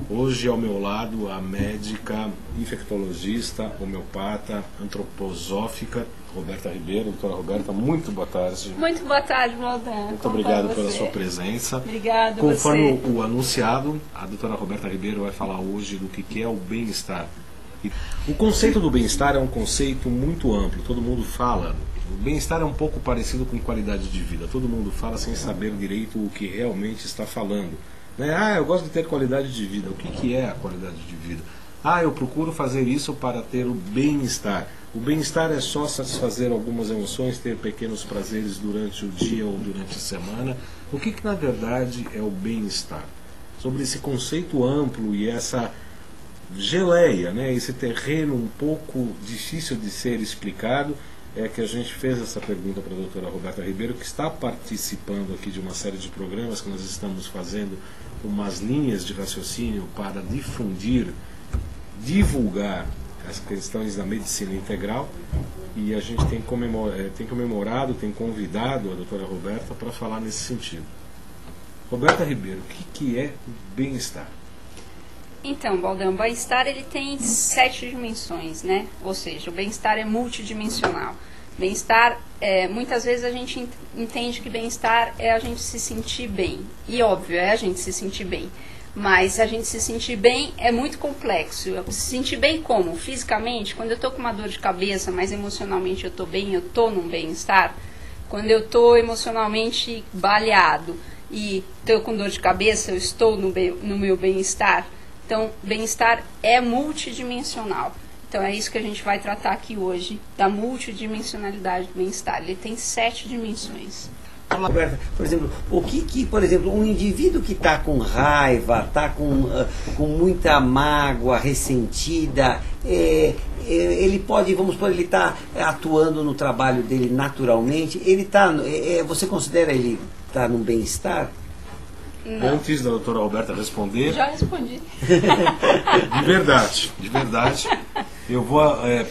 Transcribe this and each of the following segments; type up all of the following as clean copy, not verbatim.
Hoje ao meu lado a médica, infectologista, homeopata, antroposófica, Roberta Ribeiro. Doutora Roberta, muito boa tarde. Muito boa tarde, Valdan. Muito obrigado pela sua presença. Obrigado. Conforme o anunciado, a doutora Roberta Ribeiro vai falar hoje do que é o bem-estar. O conceito do bem-estar é um conceito muito amplo, todo mundo fala. O bem-estar é um pouco parecido com qualidade de vida, todo mundo fala sem saber direito o que realmente está falando. Né? Eu gosto de ter qualidade de vida. O que é a qualidade de vida? Eu procuro fazer isso para ter o bem-estar. O bem-estar é só satisfazer algumas emoções, ter pequenos prazeres durante o dia ou durante a semana. O que na verdade é o bem-estar? Sobre esse conceito amplo e essa geleia, né? Esse terreno um pouco difícil de ser explicado, é que a gente fez essa pergunta para a doutora Roberta Ribeiro, que está participando aqui de uma série de programas que nós estamos fazendo umas linhas de raciocínio para divulgar as questões da medicina integral, e a gente tem comemorado, tem convidado a doutora Roberta para falar nesse sentido. Roberta Ribeiro, o que é o bem-estar? Então, Valdan, o bem-estar ele tem 7 dimensões, né? Ou seja, o bem-estar é multidimensional. Bem-estar, muitas vezes a gente entende que bem-estar é a gente se sentir bem. E óbvio, é a gente se sentir bem. Mas a gente se sentir bem é muito complexo. Se sentir bem como? Fisicamente, quando eu estou com uma dor de cabeça, mas emocionalmente eu estou bem, eu estou num bem-estar. Quando eu estou emocionalmente baleado e estou com dor de cabeça, eu estou no meu bem-estar. Então, bem-estar é multidimensional. Então, é isso que a gente vai tratar aqui hoje, da multidimensionalidade do bem-estar. Ele tem 7 dimensões. Roberta, por exemplo, por exemplo, um indivíduo que está com raiva, está com muita mágoa, ressentida, ele pode, vamos supor, ele está atuando no trabalho dele naturalmente, ele está, você considera ele estar num bem-estar? Não. Antes da doutora Roberta responder... Já respondi. De verdade. Eu vou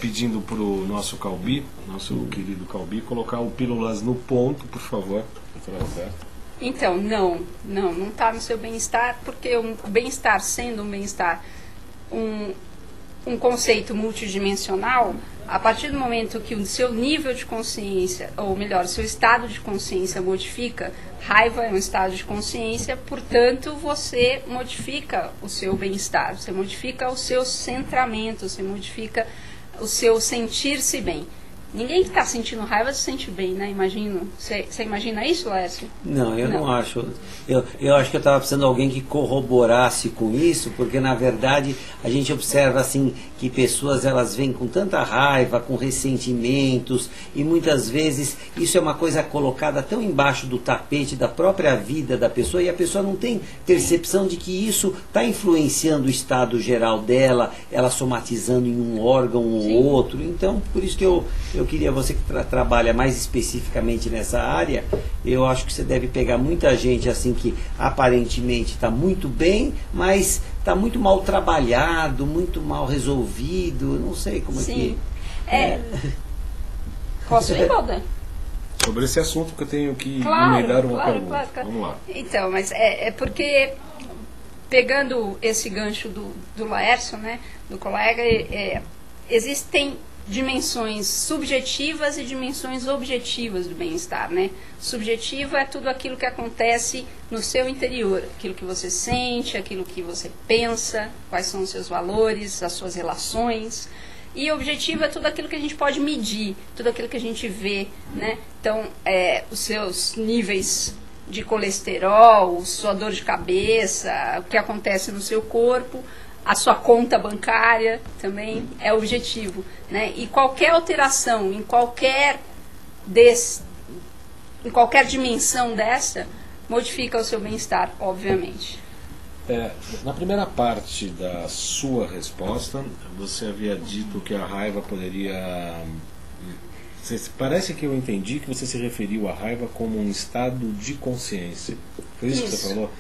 pedindo para o nosso Calbi, nosso querido Calbi, colocar o Pílulas no ponto, por favor, doutora Roberta. Então, não está no seu bem-estar, porque o bem-estar, sendo um bem-estar, um conceito multidimensional, a partir do momento que o seu nível de consciência, ou melhor, o seu estado de consciência modifica, raiva é um estado de consciência, portanto, você modifica o seu bem-estar, você modifica o seu centramento, você modifica o seu sentir-se bem. Ninguém que está sentindo raiva se sente bem, né? Imagino. Você imagina isso, Lécio? Não, eu não acho. Eu acho que eu estava precisando de alguém que corroborasse com isso, porque na verdade a gente observa assim que pessoas elas vêm com tanta raiva, com ressentimentos, e muitas vezes isso é uma coisa colocada tão embaixo do tapete da própria vida da pessoa, e a pessoa não tem percepção de que isso está influenciando o estado geral dela, ela somatizando em um órgão ou outro. Então, por isso que eu queria, você que trabalha mais especificamente nessa área, eu acho que você deve pegar muita gente assim que aparentemente está muito bem, mas está muito mal trabalhado, muito mal resolvido, não sei como Sim. Posso ir, Valdan? Sobre esse assunto que eu tenho que emendar uma pergunta. Claro. Vamos lá. Então, mas é porque, pegando esse gancho do Laércio, né, do colega, existem dimensões subjetivas e dimensões objetivas do bem-estar, né? Subjetivo é tudo aquilo que acontece no seu interior, aquilo que você sente, aquilo que você pensa, quais são os seus valores, as suas relações. E objetivo é tudo aquilo que a gente pode medir, tudo aquilo que a gente vê, né? Então, os seus níveis de colesterol, sua dor de cabeça, o que acontece no seu corpo, a sua conta bancária também é objetivo, né? E qualquer alteração em qualquer dimensão dessa modifica o seu bem-estar, obviamente. Na primeira parte da sua resposta, você havia dito que a raiva poderia... Parece que eu entendi que você se referiu à raiva como um estado de consciência. Foi isso que você falou?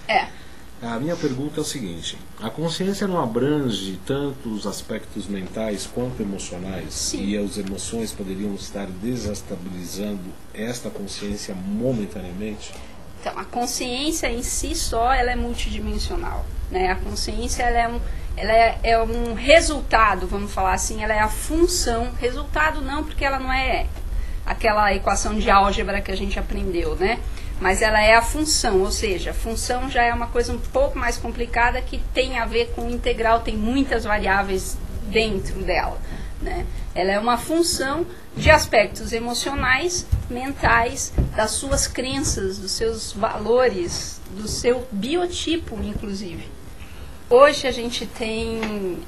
A minha pergunta é o seguinte: a consciência não abrange tanto os aspectos mentais quanto emocionais? Sim. E as emoções poderiam estar desestabilizando esta consciência momentaneamente? Então, a consciência em si só, ela é multidimensional, né? A consciência, ela é um resultado, vamos falar assim, ela é a função, resultado não, porque ela não é aquela equação de álgebra que a gente aprendeu, né? Mas ela é a função, ou seja, a função já é uma coisa um pouco mais complicada que tem a ver com integral, tem muitas variáveis dentro dela, né? Ela é uma função de aspectos emocionais, mentais, das suas crenças, dos seus valores, do seu biotipo, inclusive. Hoje a gente tem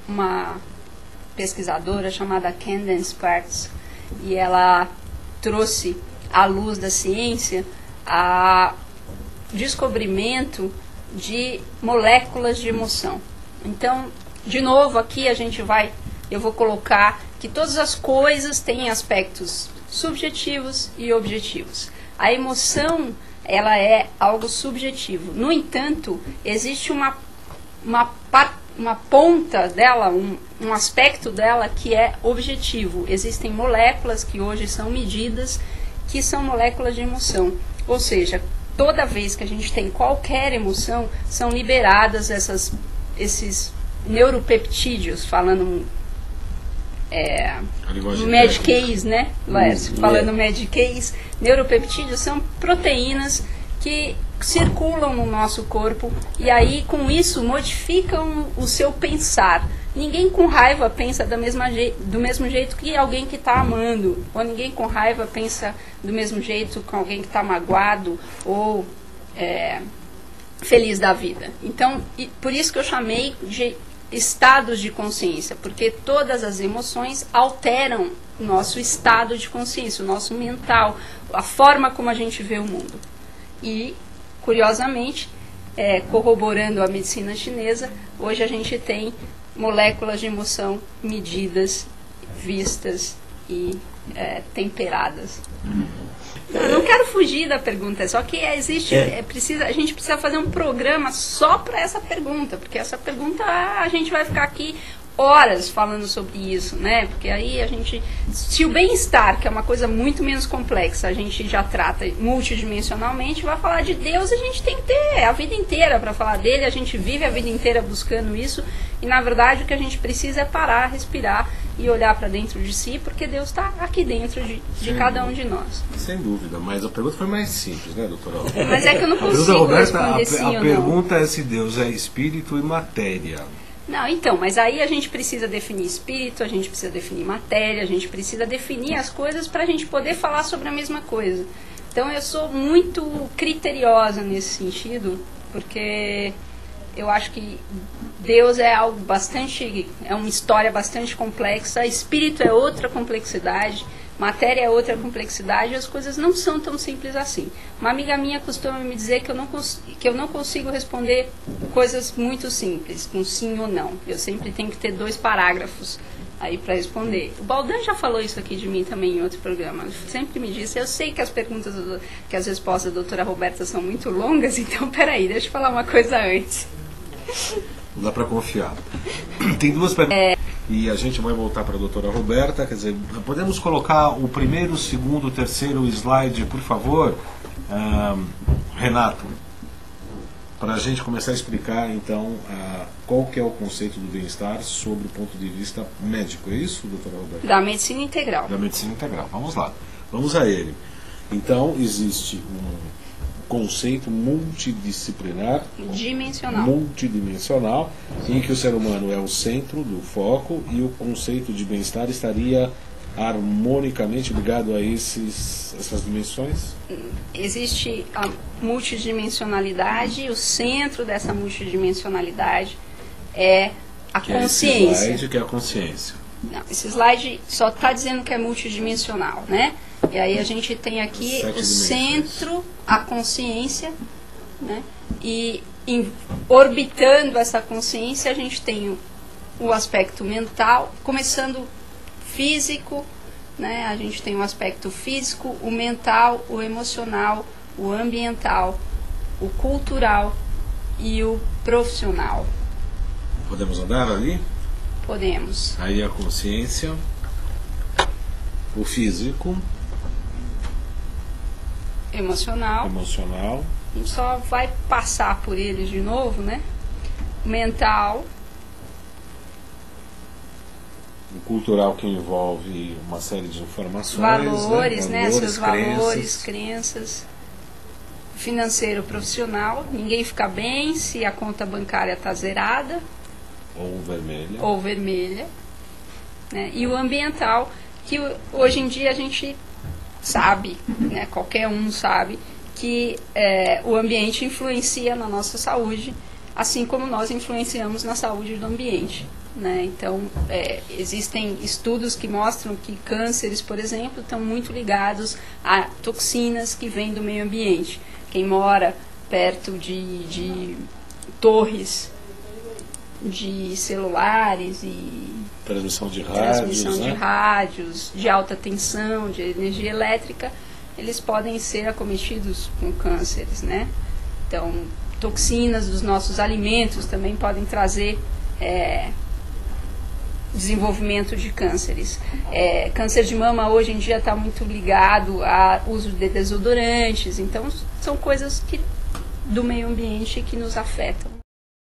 uma pesquisadora chamada Candace Parks, e ela trouxe à luz da ciência a descobrimento de moléculas de emoção. Então, de novo, aqui eu vou colocar que todas as coisas têm aspectos subjetivos e objetivos. A emoção, ela é algo subjetivo. No entanto, existe uma ponta dela, um aspecto dela que é objetivo. Existem moléculas que hoje são medidas, que são moléculas de emoção. Ou seja, toda vez que a gente tem qualquer emoção, são liberadas esses neuropeptídeos, falando Medicaid, né, Laércio? Falando Medicaid, neuropeptídeos são proteínas que circulam no nosso corpo e aí com isso modificam o seu pensar. Ninguém com raiva pensa do mesmo jeito que alguém que está amando, ou ninguém com raiva pensa do mesmo jeito que alguém que está magoado ou feliz da vida. Então, por isso que eu chamei de estados de consciência, porque todas as emoções alteram o nosso estado de consciência, o nosso mental, a forma como a gente vê o mundo. E, curiosamente, corroborando a medicina chinesa, hoje a gente tem moléculas de emoção medidas, vistas e temperadas. Eu não quero fugir da pergunta, só que a gente precisa fazer um programa só para essa pergunta, porque essa pergunta a gente vai ficar aqui horas falando sobre isso, né? Porque aí se o bem-estar, que é uma coisa muito menos complexa, a gente já trata multidimensionalmente, vai falar de Deus, a gente tem que ter a vida inteira para falar dele, a gente vive a vida inteira buscando isso, e na verdade o que a gente precisa é parar, respirar e olhar para dentro de si, porque Deus está aqui dentro de cada um de nós. Sem dúvida, mas a pergunta foi mais simples, né, doutora? Mas é que eu não consigo responder sim ou não. A pergunta é se Deus é espírito e matéria. Não, então, mas aí a gente precisa definir espírito, a gente precisa definir matéria, a gente precisa definir as coisas para a gente poder falar sobre a mesma coisa. Então eu sou muito criteriosa nesse sentido, porque eu acho que Deus é algo é uma história bastante complexa, espírito é outra complexidade, matéria é outra complexidade, as coisas não são tão simples assim. Uma amiga minha costuma me dizer que eu não consigo responder coisas muito simples, com sim ou não. Eu sempre tenho que ter 2 parágrafos aí para responder. O Baldan já falou isso aqui de mim também em outro programa. Ele sempre me disse, eu sei que as respostas da doutora Roberta são muito longas, então peraí, deixa eu falar uma coisa antes. Não dá para confiar. Tem 2 perguntas. E a gente vai voltar para a doutora Roberta, quer dizer, podemos colocar o primeiro, segundo, terceiro slide, por favor, Renato, para a gente começar a explicar, então, qual que é o conceito do bem-estar sob o ponto de vista médico, é isso, doutora Roberta? Da medicina integral. Da medicina integral, vamos lá, vamos a ele. Então, existe um conceito multidimensional, em que o ser humano é o centro do foco e o conceito de bem-estar estaria harmonicamente ligado a essas dimensões? Existe a multidimensionalidade e o centro dessa multidimensionalidade é a consciência. Esse slide que é a consciência. Não, esse slide só está dizendo que é multidimensional, né? E aí a gente tem aqui o centro, a consciência, né? E orbitando essa consciência a gente tem o aspecto mental, começando físico, né? A gente tem o aspecto físico, o mental, o emocional, o ambiental, o cultural e o profissional. Podemos andar ali? Podemos. Aí a consciência, o físico, emocional. A gente só vai passar por eles de novo, né? Mental. O cultural, que envolve uma série de informações, valores, né? Seus valores, crenças. Financeiro, profissional. Ninguém fica bem se a conta bancária está zerada. Ou vermelha. Né? E o ambiental, que hoje em dia a gente sabe, né? Qualquer um sabe, que o ambiente influencia na nossa saúde, assim como nós influenciamos na saúde do ambiente. Né? Então, existem estudos que mostram que cânceres, por exemplo, estão muito ligados a toxinas que vêm do meio ambiente. Quem mora perto de torres de celulares e transmissão de rádios, de alta tensão, de energia elétrica, eles podem ser acometidos com cânceres, né? Então, toxinas dos nossos alimentos também podem trazer desenvolvimento de cânceres. Câncer de mama hoje em dia está muito ligado ao uso de desodorantes, então são coisas do meio ambiente que nos afetam.